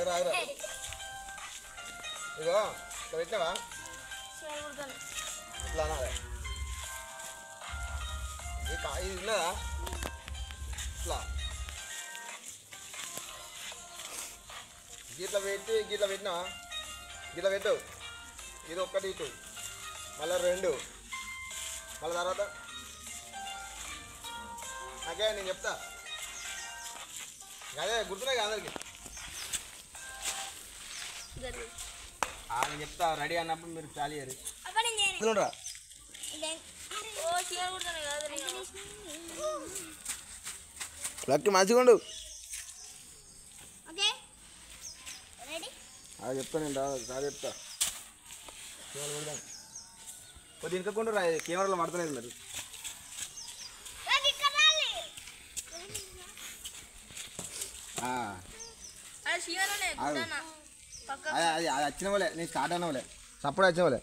ఆగరా ఇగో ఇట్లా పెట్టినావా ఇట్లా అనాలి ఇది ఉన్నదా ఇట్లా గిట్లా పెట్టి గిట్లా పెట్టినావా గిట్లా పెట్టు ఇది ఒక్కటి ఇటు మళ్ళీ 2 మళ్ళీ తర్వాత అదే నేను చెప్తా అదే గుర్తున్నాయి అందరికి నేను చెప్తా రెడీ అన్నప్పుడు మీరు చాలు చేయరు లక్కి మంచిగుండు అది చెప్తా నేను సార్ చెప్తా కొద్ది ఇంకకుండా రా కెమెరాలో పడతలేదు మరి అది వచ్చిన వాళ్ళే నేను స్టార్ట్ అయిన వాళ్ళే సపోర్ట్ వచ్చిన వాళ్ళే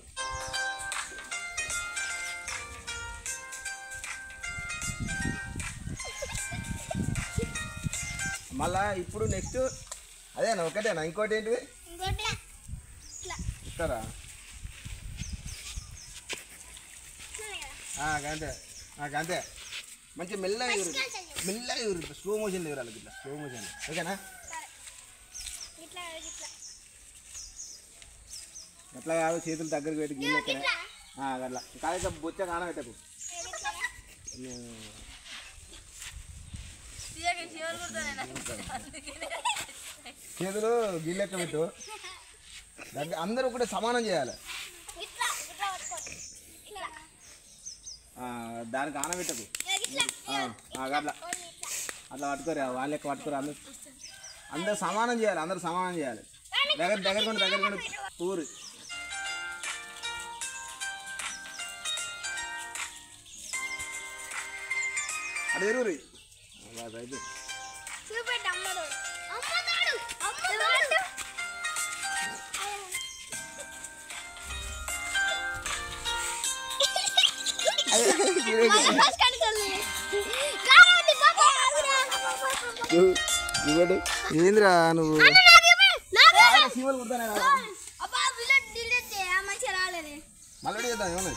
మళ్ళా ఇప్పుడు నెక్స్ట్ అదేనా ఒకటేనా ఇంకోటి ఏంటిది ఇస్తారా అంతే అంతే మంచి మెల్లగా మెల్లగా స్లో మోషన్ ఎగురాలి ఇట్లా స్లో మోషన్ ఓకేనా ఎట్లా కాదు చేతులు దగ్గరికి పెట్టి గిన్నె అట్లా కాదు బొచ్చ కానబెట్టకు చేతులు గిన్నెక్క పెట్టు అందరూ కూడా సమానం చేయాలి దానికి ఆనబెట్టకు అట్లా అట్లా పట్టుకోరు వాళ్ళ లెక్క పట్టుకోరు అందరూ సమానం చేయాలి అందరూ సమానం చేయాలి దగ్గర కొండ పూరి అది ఎరువురి అయితే ఏంద్రా నువ్వు మళ్ళీ చేద్దాం ఏమన్నా